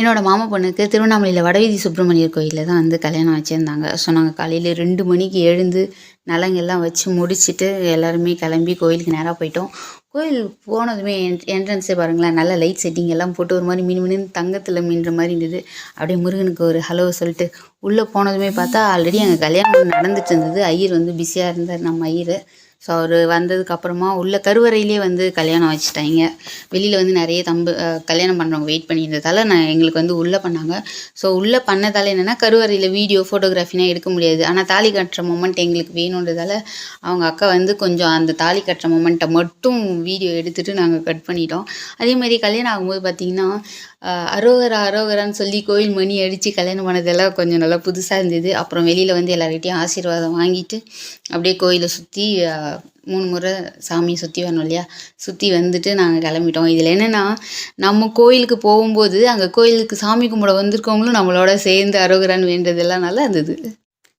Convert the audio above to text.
என்னோட மாமா பொண்ணுக்கு திருவண்ணாமலையில் வடவீதி சுப்பிரமணியர் கோயிலில் தான் வந்து கல்யாணம் வச்சுருந்தாங்க. ஸோ நாங்கள் காலையில் 2 மணிக்கு எழுந்து நலங்கெல்லாம் வச்சு முடிச்சுட்டு எல்லாருமே கிளம்பி கோயிலுக்கு நேராக போயிட்டோம். கோயில் போனதுமே என்ட்ரன்ஸே பாருங்களேன், நல்ல லைட் செட்டிங் எல்லாம் போட்டு ஒரு மாதிரி மின்னு தங்கத்தில் மின்ற மாதிரி இருந்தது. அப்படியே முருகனுக்கு ஒரு ஹலோ சொல்லிட்டு உள்ளே போனதுமே பார்த்தா ஆல்ரெடி அங்கே கல்யாணம் நடந்துட்டு இருந்தது. ஐயர் வந்து பிஸியாக இருந்தார், நம்ம ஐயர். ஸோ அவர் வந்ததுக்கப்புறமா உள்ள கருவறையிலே வந்து கல்யாணம் வச்சுட்டாங்க. வெளியில் வந்து நிறைய கல்யாணம் பண்ணுறவங்க வெயிட் பண்ணியிருந்ததால் எங்களுக்கு வந்து உள்ளே பண்ணாங்க. ஸோ உள்ளே பண்ணதால் என்னென்னா, கருவறையில் வீடியோ ஃபோட்டோகிராஃபினா எடுக்க முடியாது. ஆனால் தாலி கட்டுற மொமெண்ட் எங்களுக்கு வேணுன்றதால அவங்க அக்கா வந்து கொஞ்சம் அந்த தாலி கட்டுற மொமெண்ட்டை மட்டும் வீடியோ எடுத்துகிட்டு நாங்கள் கட் பண்ணிட்டோம். அதேமாதிரி கல்யாணம் ஆகும்போது பார்த்திங்கன்னா, அரோகரா அரோகரான்னு சொல்லி கோயில் மணி அடித்து கல்யாணம் பண்ணதெல்லாம் கொஞ்சம் நல்லா புதுசாக இருந்தது. அப்புறம் வெளியில் வந்து எல்லார்கிட்டையும் ஆசீர்வாதம் வாங்கிட்டு அப்படியே கோயிலை சுற்றி 3 முறை சாமியை சுற்றி வரணும் இல்லையா, சுற்றி வந்துட்டு நாங்கள் கிளம்பிட்டோம். இதில் என்னென்னா, நம்ம கோயிலுக்கு போகும்போது அங்கே கோயிலுக்கு சாமி கும்பிட வந்திருக்கவங்களும் நம்மளோட சேர்ந்து அரோகரான்னு வேண்டதெல்லாம் நல்லா இருந்தது.